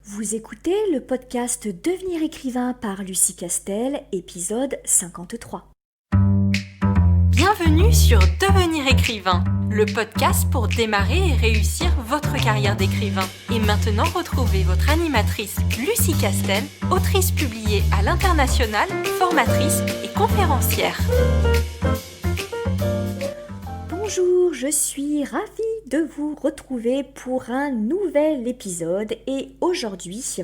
Vous écoutez le podcast Devenir écrivain par Lucie Castel, épisode 53. Bienvenue sur Devenir écrivain, le podcast pour démarrer et réussir votre carrière d'écrivain. Et maintenant, retrouvez votre animatrice Lucie Castel, autrice publiée à l'international, formatrice et conférencière. Bonjour, je suis ravie de vous retrouver pour un nouvel épisode et aujourd'hui,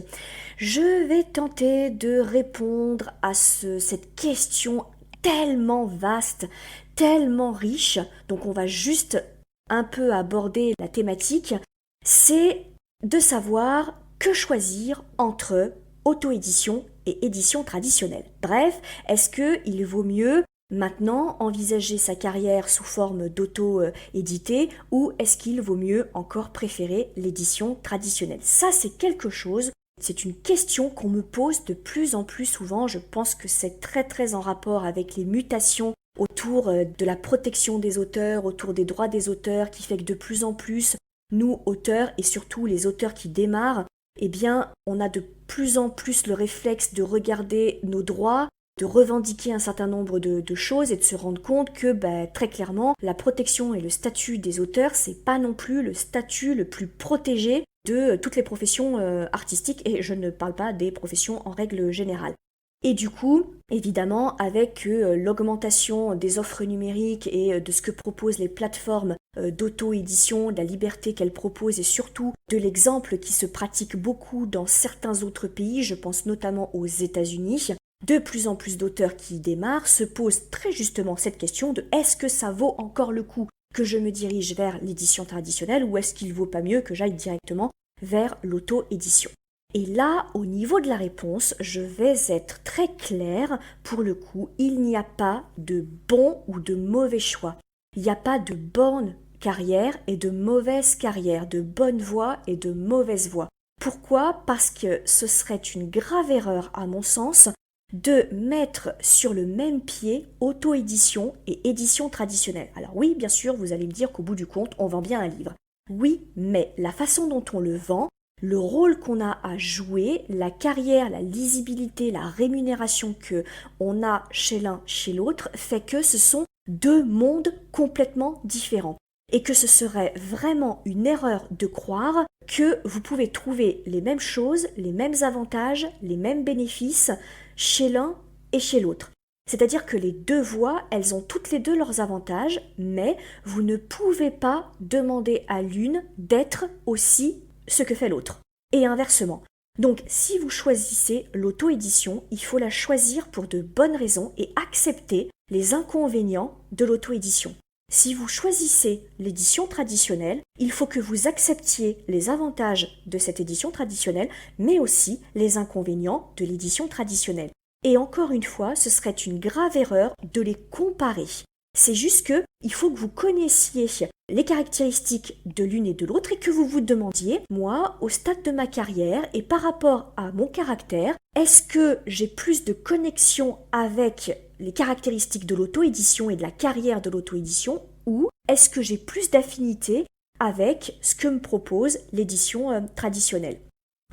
je vais tenter de répondre à cette question tellement vaste, tellement riche, donc on va juste un peu aborder la thématique, c'est de savoir que choisir entre auto-édition et édition traditionnelle. Bref, est-ce qu'il vaut mieux maintenant envisager sa carrière sous forme d'auto-édité ou est-ce qu'il vaut mieux encore préférer l'édition traditionnelle? Ça, c'est quelque chose, c'est une question qu'on me pose de plus en plus souvent. Je pense que c'est très en rapport avec les mutations autour de la protection des auteurs, autour des droits des auteurs, qui fait que de plus en plus, nous, auteurs, et surtout les auteurs qui démarrent, eh bien, on a de plus en plus le réflexe de regarder nos droits, de revendiquer un certain nombre de choses et de se rendre compte que très clairement, la protection et le statut des auteurs, c'est pas non plus le statut le plus protégé de toutes les professions artistiques, et je ne parle pas des professions en règle générale. Et du coup, évidemment, avec l'augmentation des offres numériques et de ce que proposent les plateformes d'auto-édition, de la liberté qu'elles proposent et surtout de l'exemple qui se pratique beaucoup dans certains autres pays, je pense notamment aux États-Unis, de plus en plus d'auteurs qui démarrent se posent très justement cette question de est-ce que ça vaut encore le coup que je me dirige vers l'édition traditionnelle ou est-ce qu'il vaut pas mieux que j'aille directement vers l'auto-édition? Et là, au niveau de la réponse, je vais être très claire. Pour le coup, il n'y a pas de bon ou de mauvais choix. Il n'y a pas de bonne carrière et de mauvaise carrière, de bonne voie et de mauvaise voie. Pourquoi ? Parce que ce serait une grave erreur, à mon sens, de mettre sur le même pied auto-édition et édition traditionnelle. Alors oui, bien sûr, vous allez me dire qu'au bout du compte, on vend bien un livre. Oui, mais la façon dont on le vend, le rôle qu'on a à jouer, la carrière, la lisibilité, la rémunération que on a chez l'un, chez l'autre, fait que ce sont deux mondes complètement différents. Et que ce serait vraiment une erreur de croire que vous pouvez trouver les mêmes choses, les mêmes avantages, les mêmes bénéfices chez l'un et chez l'autre. C'est-à-dire que les deux voies, elles ont toutes les deux leurs avantages, mais vous ne pouvez pas demander à l'une d'être aussi ce que fait l'autre. Et inversement. Donc, si vous choisissez l'auto-édition, il faut la choisir pour de bonnes raisons et accepter les inconvénients de l'auto-édition. Si vous choisissez l'édition traditionnelle, il faut que vous acceptiez les avantages de cette édition traditionnelle, mais aussi les inconvénients de l'édition traditionnelle. Et encore une fois, ce serait une grave erreur de les comparer. C'est juste que il faut que vous connaissiez les caractéristiques de l'une et de l'autre et que vous vous demandiez, moi, au stade de ma carrière et par rapport à mon caractère, est-ce que j'ai plus de connexion avec les caractéristiques de l'auto-édition et de la carrière de l'auto-édition ou est-ce que j'ai plus d'affinité avec ce que me propose l'édition traditionnelle?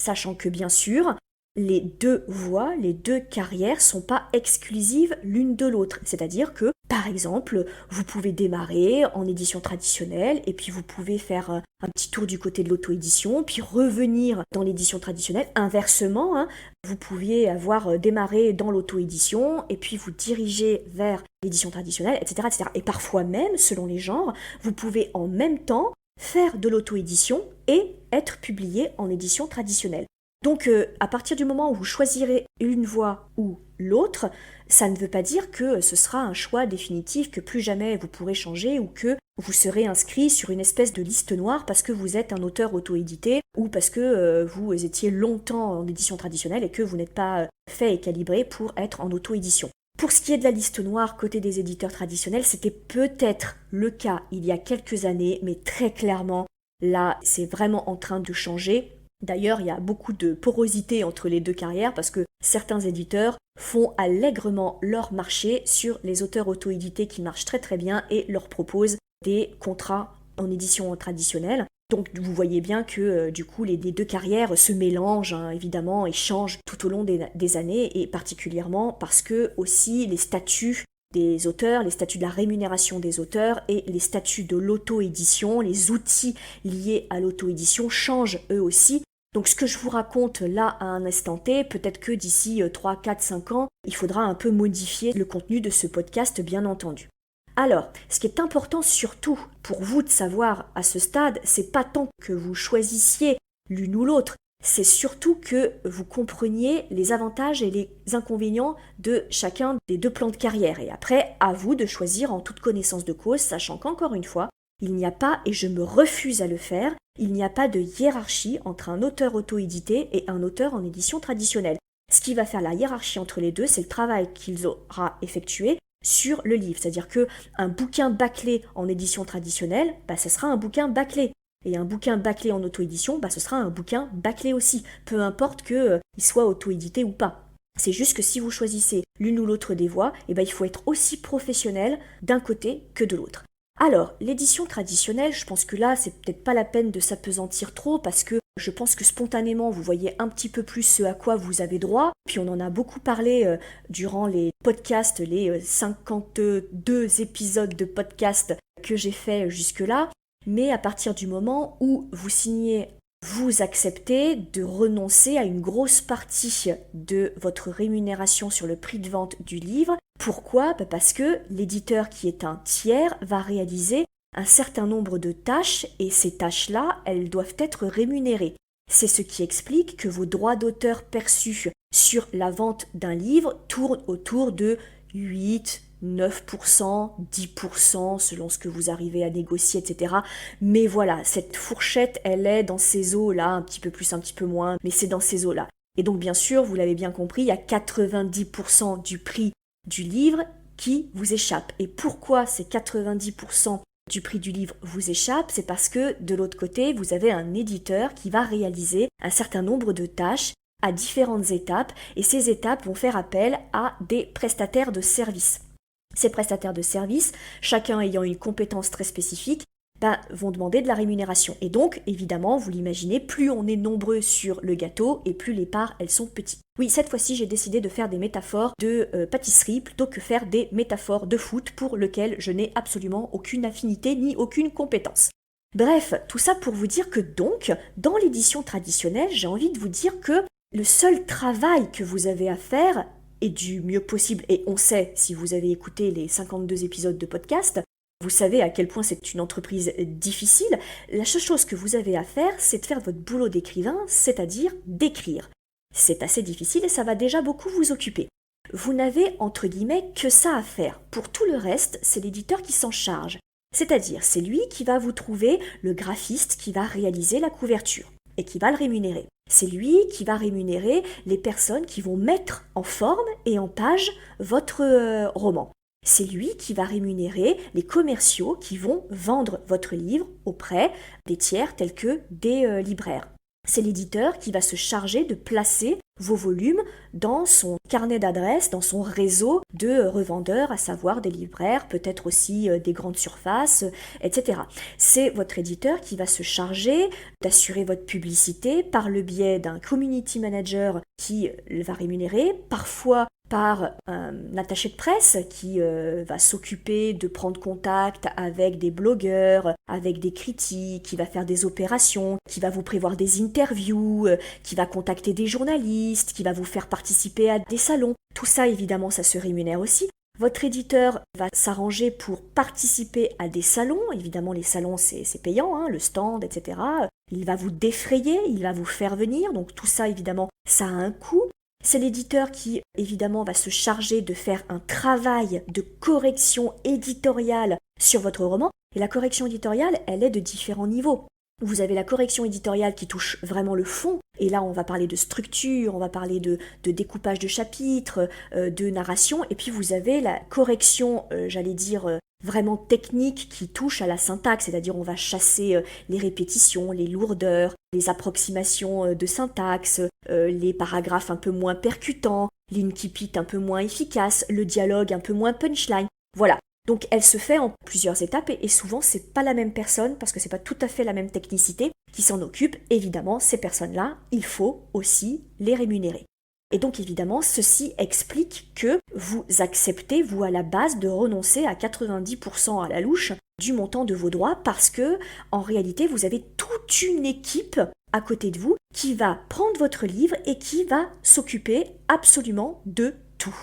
Sachant que bien sûr, les deux voies, les deux carrières sont pas exclusives l'une de l'autre. C'est-à-dire que, par exemple, vous pouvez démarrer en édition traditionnelle et puis vous pouvez faire un petit tour du côté de l'auto-édition, puis revenir dans l'édition traditionnelle. Inversement, vous pouviez avoir démarré dans l'auto-édition et puis vous diriger vers l'édition traditionnelle, etc., etc. Et parfois même, selon les genres, vous pouvez en même temps faire de l'auto-édition et être publié en édition traditionnelle. Donc, à partir du moment où vous choisirez une voie ou l'autre, ça ne veut pas dire que ce sera un choix définitif, que plus jamais vous pourrez changer ou que vous serez inscrit sur une espèce de liste noire parce que vous êtes un auteur auto-édité ou parce que vous étiez longtemps en édition traditionnelle et que vous n'êtes pas fait et calibré pour être en auto-édition. Pour ce qui est de la liste noire côté des éditeurs traditionnels, c'était peut-être le cas il y a quelques années, mais très clairement, là, c'est vraiment en train de changer. D'ailleurs, il y a beaucoup de porosité entre les deux carrières parce que certains éditeurs font allègrement leur marché sur les auteurs auto-édités qui marchent très bien et leur proposent des contrats en édition traditionnelle. Donc vous voyez bien que du coup les deux carrières se mélangent hein, évidemment et changent tout au long des années et particulièrement parce que aussi les statuts des auteurs, les statuts de la rémunération des auteurs et les statuts de l'auto-édition, les outils liés à l'auto-édition changent eux aussi. Donc ce que je vous raconte là à un instant T, peut-être que d'ici 3, 4, 5 ans, il faudra un peu modifier le contenu de ce podcast bien entendu. Alors, ce qui est important surtout pour vous de savoir à ce stade, c'est pas tant que vous choisissiez l'une ou l'autre, c'est surtout que vous compreniez les avantages et les inconvénients de chacun des deux plans de carrière. Et après, à vous de choisir en toute connaissance de cause, sachant qu'encore une fois, il n'y a pas, et je me refuse à le faire, il n'y a pas de hiérarchie entre un auteur auto-édité et un auteur en édition traditionnelle. Ce qui va faire la hiérarchie entre les deux, c'est le travail qu'il aura effectué sur le livre. C'est-à-dire qu'un bouquin bâclé en édition traditionnelle, ce sera un bouquin bâclé. Et un bouquin bâclé en auto-édition, ce sera un bouquin bâclé aussi. Peu importe qu'il soit auto-édité ou pas. C'est juste que si vous choisissez l'une ou l'autre des voies, il faut être aussi professionnel d'un côté que de l'autre. Alors, l'édition traditionnelle, je pense que là, c'est peut-être pas la peine de s'apesantir trop parce que je pense que spontanément, vous voyez un petit peu plus ce à quoi vous avez droit. Puis on en a beaucoup parlé durant les podcasts, les 52 épisodes de podcast que j'ai fait jusque-là. Mais à partir du moment où vous signez, vous acceptez de renoncer à une grosse partie de votre rémunération sur le prix de vente du livre. Pourquoi ? Parce que l'éditeur qui est un tiers va réaliser un certain nombre de tâches et ces tâches-là, elles doivent être rémunérées. C'est ce qui explique que vos droits d'auteur perçus sur la vente d'un livre tournent autour de 8, 9%, 10% selon ce que vous arrivez à négocier, etc. Mais voilà, cette fourchette, elle est dans ces eaux-là, un petit peu plus, un petit peu moins, mais c'est dans ces eaux-là. Et donc bien sûr, vous l'avez bien compris, il y a 90% du prix du livre qui vous échappe. Et pourquoi ces 90% du prix du livre vous échappe ? C'est parce que de l'autre côté, vous avez un éditeur qui va réaliser un certain nombre de tâches à différentes étapes, et ces étapes vont faire appel à des prestataires de services. Ces prestataires de services, chacun ayant une compétence très spécifique, vont demander de la rémunération. Et donc, évidemment, vous l'imaginez, plus on est nombreux sur le gâteau et plus les parts, elles sont petites. Oui, cette fois-ci, j'ai décidé de faire des métaphores de pâtisserie plutôt que faire des métaphores de foot pour lesquelles je n'ai absolument aucune affinité ni aucune compétence. Bref, tout ça pour vous dire que donc, dans l'édition traditionnelle, j'ai envie de vous dire que le seul travail que vous avez à faire est du mieux possible, et on sait, si vous avez écouté les 52 épisodes de podcast, vous savez à quel point c'est une entreprise difficile. La seule chose que vous avez à faire, c'est de faire votre boulot d'écrivain, c'est-à-dire d'écrire. C'est assez difficile et ça va déjà beaucoup vous occuper. Vous n'avez, entre guillemets, que ça à faire. Pour tout le reste, c'est l'éditeur qui s'en charge. C'est-à-dire, c'est lui qui va vous trouver le graphiste qui va réaliser la couverture et qui va le rémunérer. C'est lui qui va rémunérer les personnes qui vont mettre en forme et en page votre roman. C'est lui qui va rémunérer les commerciaux qui vont vendre votre livre auprès des tiers tels que des libraires. C'est l'éditeur qui va se charger de placer vos volumes dans son carnet d'adresses, dans son réseau de revendeurs, à savoir des libraires, peut-être aussi des grandes surfaces, etc. C'est votre éditeur qui va se charger d'assurer votre publicité par le biais d'un community manager qui va rémunérer, parfois par un attaché de presse qui va s'occuper de prendre contact avec des blogueurs, avec des critiques, qui va faire des opérations, qui va vous prévoir des interviews, qui va contacter des journalistes, qui va vous faire participer à des salons. Tout ça, évidemment, ça se rémunère aussi. Votre éditeur va s'arranger pour participer à des salons. Évidemment, les salons, c'est payant, hein, le stand, etc. Il va vous défrayer, il va vous faire venir. Donc tout ça, évidemment, ça a un coût. C'est l'éditeur qui, évidemment, va se charger de faire un travail de correction éditoriale sur votre roman. Et la correction éditoriale, elle est de différents niveaux. Vous avez la correction éditoriale qui touche vraiment le fond. Et là, on va parler de structure, on va parler de découpage de chapitres, de narration. Et puis, vous avez la correction, vraiment technique qui touche à la syntaxe, c'est-à-dire on va chasser les répétitions, les lourdeurs, les approximations de syntaxe, les paragraphes un peu moins percutants, l'incipit un peu moins efficace, le dialogue un peu moins punchline. Voilà, Donc elle se fait en plusieurs étapes et souvent c'est pas la même personne parce que c'est pas tout à fait la même technicité qui s'en occupe. Évidemment, ces personnes-là, il faut aussi les rémunérer. Et donc évidemment, ceci explique que vous acceptez, vous à la base, de renoncer à 90% à la louche du montant de vos droits parce que, en réalité, vous avez toute une équipe à côté de vous qui va prendre votre livre et qui va s'occuper absolument de tout.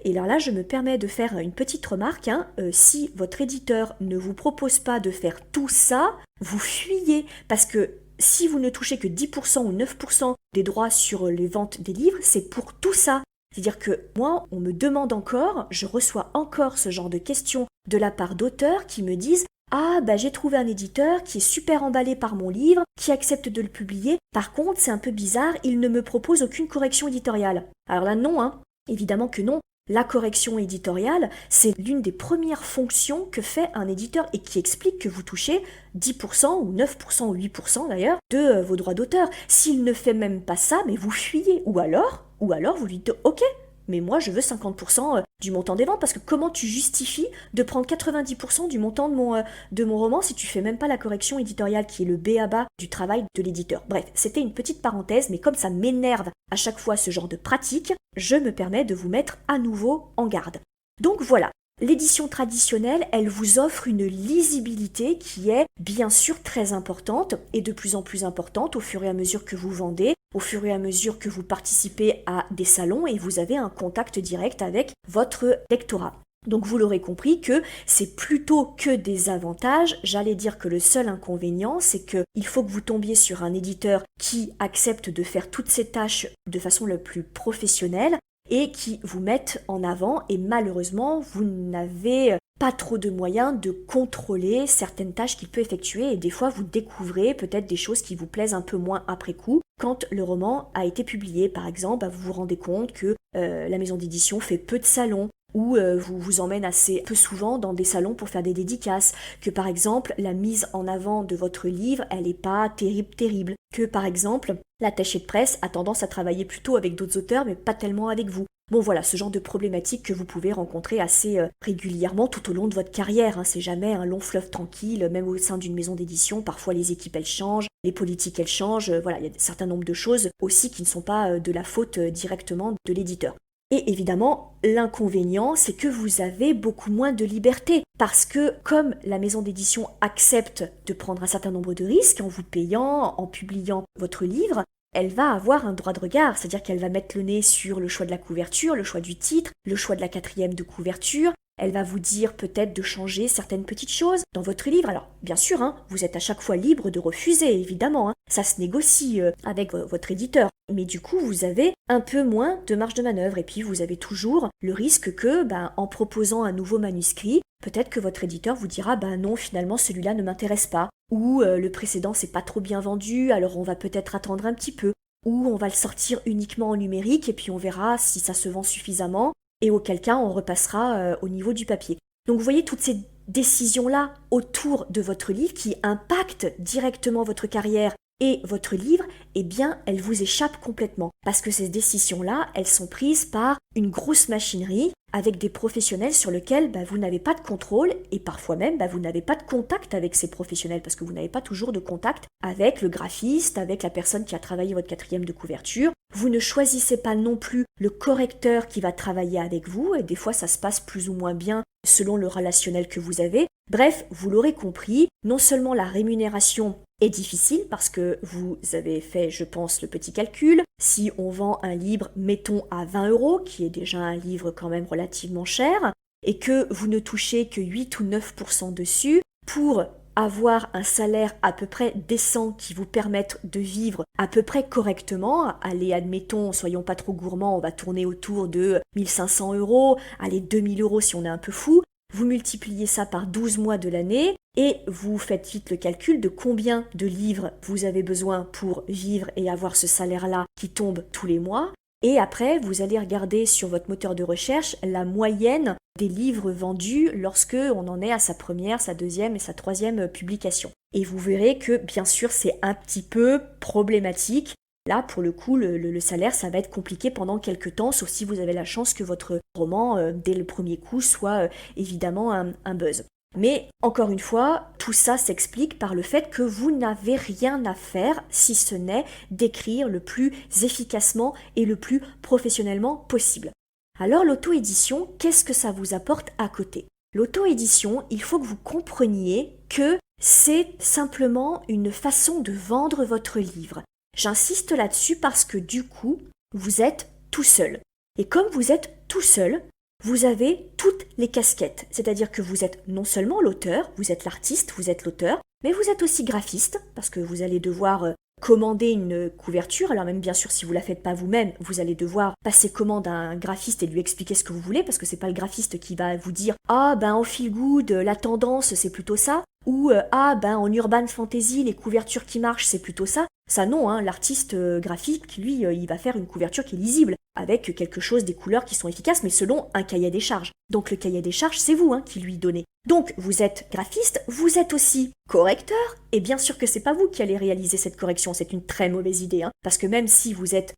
Et alors là, je me permets de faire une petite remarque. Si votre éditeur ne vous propose pas de faire tout ça, vous fuyez parce que si vous ne touchez que 10% ou 9% des droits sur les ventes des livres, c'est pour tout ça. C'est-à-dire que moi, on me demande encore, je reçois encore ce genre de questions de la part d'auteurs qui me disent « Ah, j'ai trouvé un éditeur qui est super emballé par mon livre, qui accepte de le publier. Par contre, c'est un peu bizarre, il ne me propose aucune correction éditoriale. » Alors là, non, évidemment que non. La correction éditoriale, c'est l'une des premières fonctions que fait un éditeur et qui explique que vous touchez 10% ou 9% ou 8% d'ailleurs de vos droits d'auteur. S'il ne fait même pas ça, mais vous fuyez. Ou alors vous lui dites « Ok, mais moi je veux 50% du montant des ventes parce que comment tu justifies de prendre 90% du montant de mon roman si tu fais même pas la correction éditoriale qui est le b.a.-ba du travail de l'éditeur. » Bref, c'était une petite parenthèse, mais comme ça m'énerve à chaque fois ce genre de pratique, je me permets de vous mettre à nouveau en garde. Donc voilà, l'édition traditionnelle, elle vous offre une lisibilité qui est bien sûr très importante et de plus en plus importante au fur et à mesure que vous vendez, au fur et à mesure que vous participez à des salons et vous avez un contact direct avec votre lectorat. Donc vous l'aurez compris que c'est plutôt que des avantages. J'allais dire que le seul inconvénient, c'est qu'il faut que vous tombiez sur un éditeur qui accepte de faire toutes ces tâches de façon la plus professionnelle et qui vous mette en avant. Et malheureusement, vous n'avez pas trop de moyens de contrôler certaines tâches qu'il peut effectuer. Et des fois, vous découvrez peut-être des choses qui vous plaisent un peu moins après coup. Quand le roman a été publié, par exemple, vous vous rendez compte que la maison d'édition fait peu de salons, ou vous emmène assez peu souvent dans des salons pour faire des dédicaces, que par exemple la mise en avant de votre livre, elle n'est pas terrible, que par exemple l'attaché de presse a tendance à travailler plutôt avec d'autres auteurs mais pas tellement avec vous. Bon voilà, ce genre de problématique que vous pouvez rencontrer assez régulièrement tout au long de votre carrière, c'est jamais un long fleuve tranquille, même au sein d'une maison d'édition, parfois les équipes elles changent, les politiques elles changent, voilà, il y a un certain nombre de choses aussi qui ne sont pas de la faute directement de l'éditeur. Et évidemment, l'inconvénient, c'est que vous avez beaucoup moins de liberté, parce que comme la maison d'édition accepte de prendre un certain nombre de risques en vous payant, en publiant votre livre, elle va avoir un droit de regard, c'est-à-dire qu'elle va mettre le nez sur le choix de la couverture, le choix du titre, le choix de la 4e de couverture. Elle va vous dire peut-être de changer certaines petites choses dans votre livre. Alors, bien sûr, vous êtes à chaque fois libre de refuser, évidemment. Ça se négocie avec votre éditeur. Mais du coup, vous avez un peu moins de marge de manœuvre. Et puis, vous avez toujours le risque que, en proposant un nouveau manuscrit, peut-être que votre éditeur vous dira « non, finalement, celui-là ne m'intéresse pas ». Ou le précédent, c'est pas trop bien vendu, alors on va peut-être attendre un petit peu. Ou on va le sortir uniquement en numérique et puis on verra si ça se vend suffisamment. Et auquel cas on repassera au niveau du papier. Donc vous voyez toutes ces décisions-là autour de votre livre qui impactent directement votre carrière et votre livre, eh bien elles vous échappent complètement. Parce que ces décisions-là, elles sont prises par une grosse machinerie avec des professionnels sur lesquels vous n'avez pas de contrôle et parfois même vous n'avez pas de contact avec ces professionnels parce que vous n'avez pas toujours de contact avec le graphiste, avec la personne qui a travaillé votre 4e de couverture. Vous ne choisissez pas non plus le correcteur qui va travailler avec vous et des fois ça se passe plus ou moins bien selon le relationnel que vous avez. Bref, vous l'aurez compris, non seulement la rémunération est difficile parce que vous avez fait, je pense, le petit calcul. Si on vend un livre, mettons à 20 €, qui est déjà un livre quand même relativement cher, et que vous ne touchez que 8 ou 9% dessus, pour avoir un salaire à peu près décent qui vous permette de vivre à peu près correctement, allez, admettons, soyons pas trop gourmands, on va tourner autour de 1 500 €, allez, 2 000 € si on est un peu fou, vous multipliez ça par 12 mois de l'année et vous faites vite le calcul de combien de livres vous avez besoin pour vivre et avoir ce salaire-là qui tombe tous les mois. Et après, vous allez regarder sur votre moteur de recherche la moyenne des livres vendus lorsque on en est à sa première, sa deuxième et sa 3e publication. Et vous verrez que, bien sûr, c'est un petit peu problématique. là, pour le coup, le salaire, ça va être compliqué pendant quelques temps, sauf si vous avez la chance que votre roman, dès le premier coup, soit évidemment un buzz. Mais encore une fois, tout ça s'explique par le fait que vous n'avez rien à faire si ce n'est d'écrire le plus efficacement et le plus professionnellement possible. Alors l'auto-édition, qu'est-ce que ça vous apporte à côté? L'auto-édition, il faut que vous compreniez que c'est simplement une façon de vendre votre livre. J'insiste là-dessus parce que du coup, vous êtes tout seul. Et comme vous êtes tout seul, vous avez toutes les casquettes. C'est-à-dire que vous êtes non seulement l'auteur, vous êtes l'artiste, vous êtes l'auteur, mais vous êtes aussi graphiste, parce que vous allez devoir commander une couverture. Alors même bien sûr, si vous la faites pas vous-même, vous allez devoir passer commande à un graphiste et lui expliquer ce que vous voulez, parce que c'est pas le graphiste qui va vous dire « Ah ben en feel good, la tendance c'est plutôt ça », ou « Ah ben en urban fantasy, les couvertures qui marchent c'est plutôt ça ». Ça non, l'artiste graphique, lui, il va faire une couverture qui est lisible, avec quelque chose, des couleurs qui sont efficaces, mais selon un cahier des charges. Donc le cahier des charges, c'est vous qui lui donnez. Donc vous êtes graphiste, vous êtes aussi correcteur, et bien sûr que c'est pas vous qui allez réaliser cette correction, c'est une très mauvaise idée, parce que même si vous êtes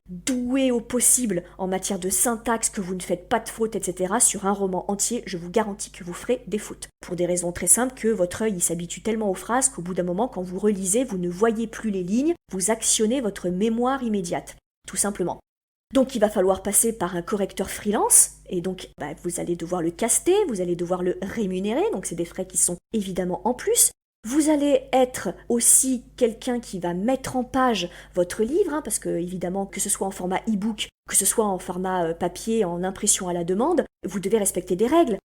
doué au possible en matière de syntaxe, que vous ne faites pas de fautes, etc., sur un roman entier, je vous garantis que vous ferez des fautes. Pour des raisons très simples que votre œil il s'habitue tellement aux phrases qu'au bout d'un moment, quand vous relisez, vous ne voyez plus les lignes, vous actionnez votre mémoire immédiate, tout simplement. Donc il va falloir passer par un correcteur freelance, et donc vous allez devoir le caster, vous allez devoir le rémunérer, donc c'est des frais qui sont évidemment en plus. Vous allez être aussi quelqu'un qui va mettre en page votre livre, parce que évidemment, que ce soit en format e-book, que ce soit en format papier, en impression à la demande, vous devez respecter des règles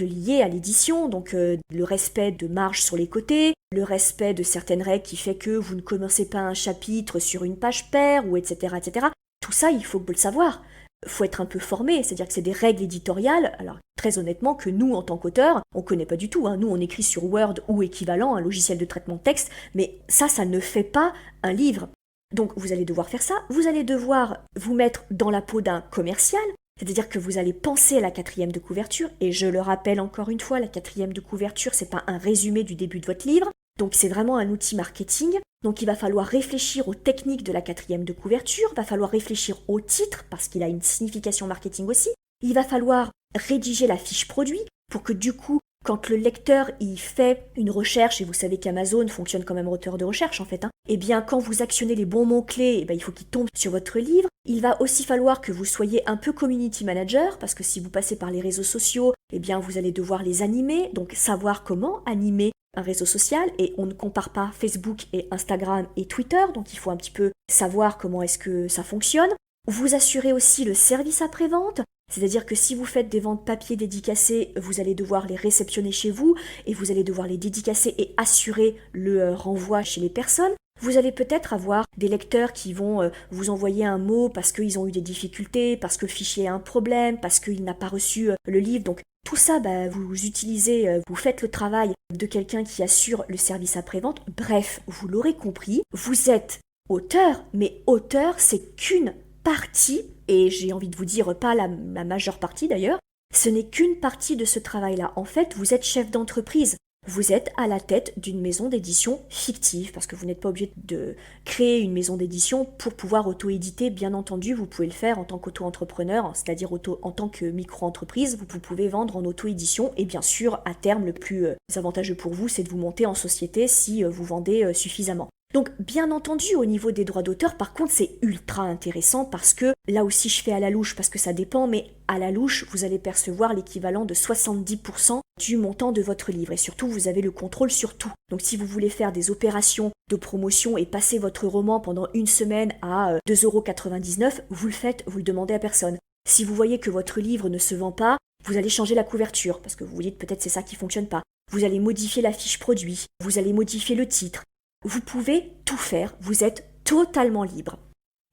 liées à l'édition, donc le respect de marge sur les côtés, le respect de certaines règles qui fait que vous ne commencez pas un chapitre sur une page paire, ou etc., etc. Tout ça, il faut le savoir. Il faut être un peu formé, c'est-à-dire que c'est des règles éditoriales, alors très honnêtement que nous, en tant qu'auteurs, on ne connaît pas du tout. Nous, on écrit sur Word ou équivalent, un logiciel de traitement de texte, mais ça ne fait pas un livre. Donc vous allez devoir faire ça, vous allez devoir vous mettre dans la peau d'un commercial, c'est-à-dire que vous allez penser à la 4e de couverture, et je le rappelle encore une fois, la 4e de couverture, c'est pas un résumé du début de votre livre, donc c'est vraiment un outil marketing. Donc il va falloir réfléchir aux techniques de la 4e de couverture, il va falloir réfléchir au titre, parce qu'il a une signification marketing aussi, il va falloir rédiger la fiche produit, pour que du coup, quand le lecteur il fait une recherche, et vous savez qu'Amazon fonctionne comme un moteur de recherche en fait, et bien quand vous actionnez les bons mots-clés, il faut qu'ils tombent sur votre livre. Il va aussi falloir que vous soyez un peu community manager, parce que si vous passez par les réseaux sociaux, bien vous allez devoir les animer, donc savoir comment animer un réseau social, et on ne compare pas Facebook et Instagram et Twitter, donc il faut un petit peu savoir comment est-ce que ça fonctionne. Vous assurez aussi le service après-vente, c'est-à-dire que si vous faites des ventes papier dédicacées, vous allez devoir les réceptionner chez vous, et vous allez devoir les dédicacer et assurer le renvoi chez les personnes. Vous allez peut-être avoir des lecteurs qui vont vous envoyer un mot parce qu'ils ont eu des difficultés, parce que le fichier a un problème, parce qu'il n'a pas reçu le livre, donc tout ça, vous utilisez, vous faites le travail de quelqu'un qui assure le service après-vente. Bref, vous l'aurez compris, vous êtes auteur, mais auteur, c'est qu'une partie, et j'ai envie de vous dire pas la majeure partie d'ailleurs, ce n'est qu'une partie de ce travail-là. En fait, vous êtes chef d'entreprise. Vous êtes à la tête d'une maison d'édition fictive, parce que vous n'êtes pas obligé de créer une maison d'édition pour pouvoir auto-éditer. Bien entendu, vous pouvez le faire en tant qu'auto-entrepreneur, c'est-à-dire en tant que micro-entreprise, vous pouvez vendre en auto-édition, et bien sûr, à terme, le plus avantageux pour vous, c'est de vous monter en société si vous vendez suffisamment. Donc, bien entendu, au niveau des droits d'auteur, par contre, c'est ultra intéressant parce que, là aussi, je fais à la louche parce que ça dépend, mais à la louche, vous allez percevoir l'équivalent de 70% du montant de votre livre. Et surtout, vous avez le contrôle sur tout. Donc, si vous voulez faire des opérations de promotion et passer votre roman pendant une semaine à 2,99 €, vous le faites, vous le demandez à personne. Si vous voyez que votre livre ne se vend pas, vous allez changer la couverture parce que vous vous dites peut-être c'est ça qui fonctionne pas. Vous allez modifier la fiche produit, vous allez modifier le titre. Vous pouvez tout faire, vous êtes totalement libre.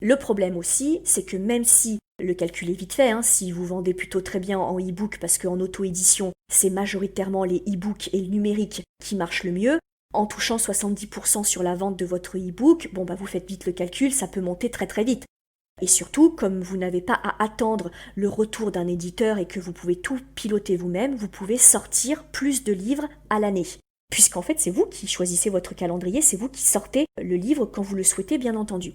Le problème aussi, c'est que même si le calcul est vite fait, si vous vendez plutôt très bien en e-book, parce qu'en auto-édition, c'est majoritairement les e-books et le numérique qui marchent le mieux, en touchant 70% sur la vente de votre e-book, vous faites vite le calcul, ça peut monter très très vite. Et surtout, comme vous n'avez pas à attendre le retour d'un éditeur et que vous pouvez tout piloter vous-même, vous pouvez sortir plus de livres à l'année. Puisqu'en fait, c'est vous qui choisissez votre calendrier, c'est vous qui sortez le livre quand vous le souhaitez, bien entendu.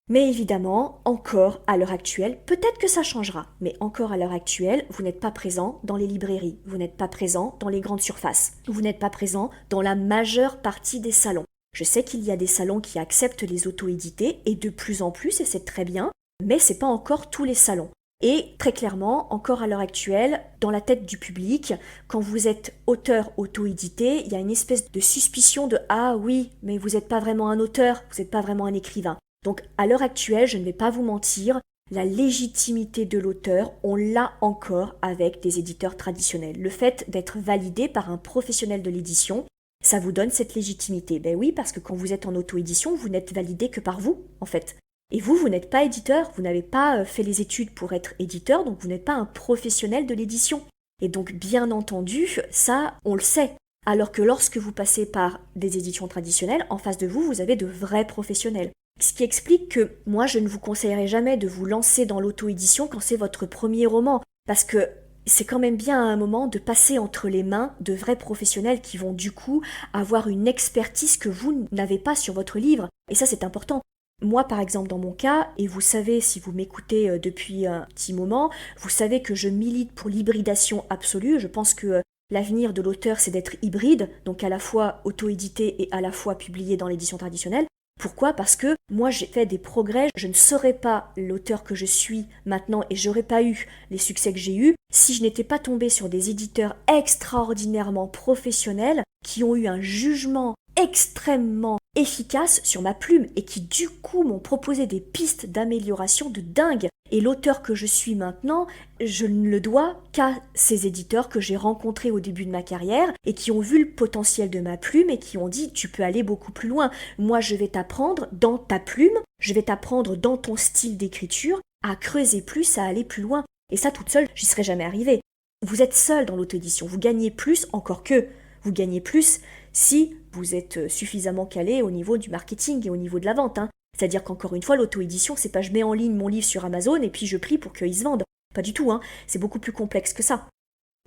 Mais évidemment, encore à l'heure actuelle, peut-être que ça changera, mais encore à l'heure actuelle, vous n'êtes pas présent dans les librairies, vous n'êtes pas présent dans les grandes surfaces, vous n'êtes pas présent dans la majeure partie des salons. Je sais qu'il y a des salons qui acceptent les auto-édités, et de plus en plus, et c'est très bien, mais c'est pas encore tous les salons. Et très clairement, encore à l'heure actuelle, dans la tête du public, quand vous êtes auteur auto-édité, il y a une espèce de suspicion de « Ah oui, mais vous n'êtes pas vraiment un auteur, vous n'êtes pas vraiment un écrivain ». Donc à l'heure actuelle, je ne vais pas vous mentir, la légitimité de l'auteur, on l'a encore avec des éditeurs traditionnels. Le fait d'être validé par un professionnel de l'édition, ça vous donne cette légitimité. Ben oui, parce que quand vous êtes en auto-édition, vous n'êtes validé que par vous, en fait. Et vous n'êtes pas éditeur, vous n'avez pas fait les études pour être éditeur, donc vous n'êtes pas un professionnel de l'édition. Et donc, bien entendu, ça, on le sait. Alors que lorsque vous passez par des éditions traditionnelles, en face de vous, vous avez de vrais professionnels. Ce qui explique que moi, je ne vous conseillerais jamais de vous lancer dans l'auto-édition quand c'est votre premier roman, parce que c'est quand même bien à un moment de passer entre les mains de vrais professionnels qui vont du coup avoir une expertise que vous n'avez pas sur votre livre. Et ça, c'est important. Moi, par exemple, dans mon cas, et vous savez, si vous m'écoutez depuis un petit moment, vous savez que je milite pour l'hybridation absolue. Je pense que l'avenir de l'auteur, c'est d'être hybride, donc à la fois auto-édité et à la fois publié dans l'édition traditionnelle. Pourquoi ? Parce que moi j'ai fait des progrès, je ne serais pas l'auteur que je suis maintenant et j'aurais pas eu les succès que j'ai eus si je n'étais pas tombée sur des éditeurs extraordinairement professionnels qui ont eu un jugement extrêmement efficace sur ma plume et qui du coup m'ont proposé des pistes d'amélioration de dingue. Et l'auteur que je suis maintenant, je ne le dois qu'à ces éditeurs que j'ai rencontrés au début de ma carrière et qui ont vu le potentiel de ma plume et qui ont dit tu peux aller beaucoup plus loin. Moi je vais t'apprendre dans ta plume, je vais t'apprendre dans ton style d'écriture à creuser plus, à aller plus loin. Et ça toute seule, j'y serais jamais arrivée. Vous êtes seul dans l'auto-édition, vous gagnez plus, encore que vous gagnez plus si vous êtes suffisamment calé au niveau du marketing et au niveau de la vente. C'est-à-dire qu'encore une fois, l'auto-édition, c'est pas je mets en ligne mon livre sur Amazon et puis je prie pour qu'il se vende. Pas du tout, c'est beaucoup plus complexe que ça.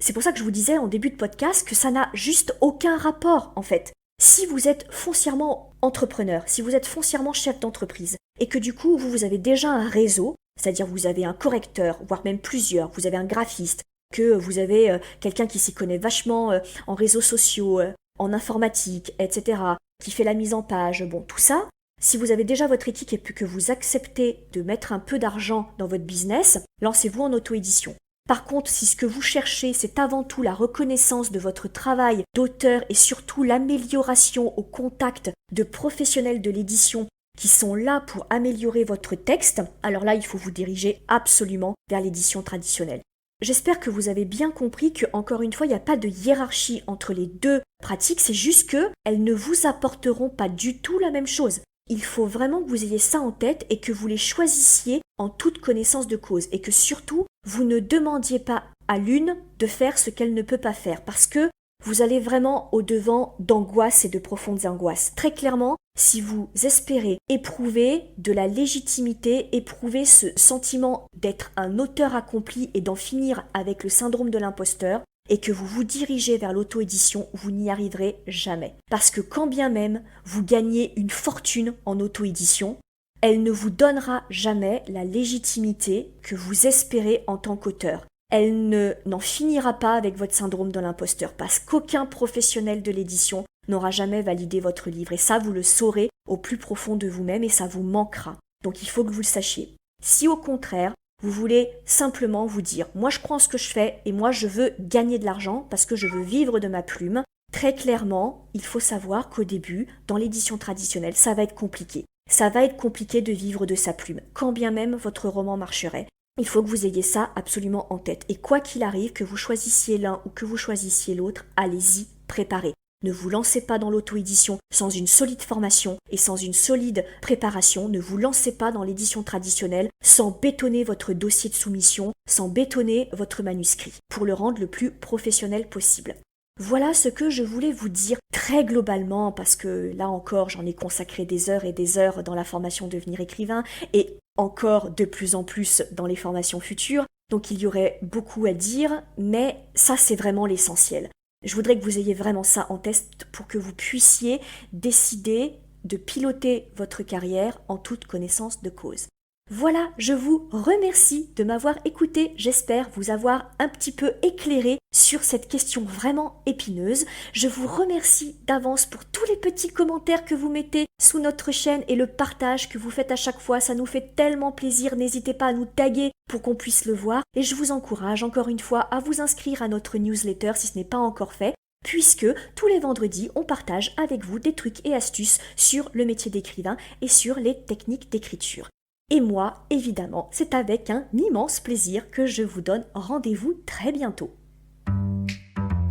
C'est pour ça que je vous disais en début de podcast que ça n'a juste aucun rapport, en fait. Si vous êtes foncièrement entrepreneur, si vous êtes foncièrement chef d'entreprise, et que du coup, vous avez déjà un réseau, c'est-à-dire vous avez un correcteur, voire même plusieurs, vous avez un graphiste, que vous avez quelqu'un qui s'y connaît vachement en réseaux sociaux, en informatique, etc., qui fait la mise en page, bon, tout ça, si vous avez déjà votre éthique et que vous acceptez de mettre un peu d'argent dans votre business, lancez-vous en auto-édition. Par contre, si ce que vous cherchez, c'est avant tout la reconnaissance de votre travail d'auteur et surtout l'amélioration au contact de professionnels de l'édition qui sont là pour améliorer votre texte, alors là, il faut vous diriger absolument vers l'édition traditionnelle. J'espère que vous avez bien compris que, encore une fois, il n'y a pas de hiérarchie entre les deux pratiques, c'est juste qu'elles ne vous apporteront pas du tout la même chose. Il faut vraiment que vous ayez ça en tête et que vous les choisissiez en toute connaissance de cause et que surtout, vous ne demandiez pas à l'une de faire ce qu'elle ne peut pas faire parce que vous allez vraiment au-devant d'angoisses et de profondes angoisses. Très clairement, si vous espérez éprouver de la légitimité, éprouver ce sentiment d'être un auteur accompli et d'en finir avec le syndrome de l'imposteur, et que vous vous dirigez vers l'auto-édition, vous n'y arriverez jamais. Parce que quand bien même vous gagnez une fortune en auto-édition, elle ne vous donnera jamais la légitimité que vous espérez en tant qu'auteur. Elle n'en finira pas avec votre syndrome de l'imposteur, parce qu'aucun professionnel de l'édition n'aura jamais validé votre livre. Et ça, vous le saurez au plus profond de vous-même et ça vous manquera. Donc il faut que vous le sachiez. Si au contraire, vous voulez simplement vous dire « moi je crois en ce que je fais et moi je veux gagner de l'argent parce que je veux vivre de ma plume », très clairement, il faut savoir qu'au début, dans l'édition traditionnelle, ça va être compliqué. Ça va être compliqué de vivre de sa plume, quand bien même votre roman marcherait. Il faut que vous ayez ça absolument en tête. Et quoi qu'il arrive, que vous choisissiez l'un ou que vous choisissiez l'autre, allez-y, préparez. Ne vous lancez pas dans l'auto-édition sans une solide formation et sans une solide préparation. Ne vous lancez pas dans l'édition traditionnelle sans bétonner votre dossier de soumission, sans bétonner votre manuscrit, pour le rendre le plus professionnel possible. Voilà ce que je voulais vous dire très globalement, parce que là encore, j'en ai consacré des heures et des heures dans la formation Devenir écrivain, et encore de plus en plus dans les formations futures. Donc il y aurait beaucoup à dire, mais ça c'est vraiment l'essentiel. Je voudrais que vous ayez vraiment ça en tête pour que vous puissiez décider de piloter votre carrière en toute connaissance de cause. Voilà, je vous remercie de m'avoir écouté. J'espère vous avoir un petit peu éclairé sur cette question vraiment épineuse. Je vous remercie d'avance pour tous les petits commentaires que vous mettez sous notre chaîne et le partage que vous faites à chaque fois. Ça nous fait tellement plaisir. N'hésitez pas à nous taguer pour qu'on puisse le voir. Et je vous encourage encore une fois à vous inscrire à notre newsletter si ce n'est pas encore fait, puisque tous les vendredis, on partage avec vous des trucs et astuces sur le métier d'écrivain et sur les techniques d'écriture. Et moi, évidemment, c'est avec un immense plaisir que je vous donne rendez-vous très bientôt.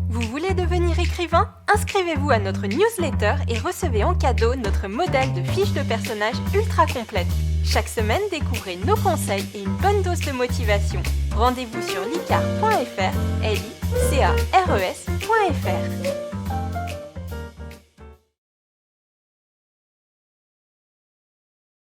Vous voulez devenir écrivain ? Inscrivez-vous à notre newsletter et recevez en cadeau notre modèle de fiche de personnage ultra complète. Chaque semaine, découvrez nos conseils et une bonne dose de motivation. Rendez-vous sur licar.fr, licares.fr.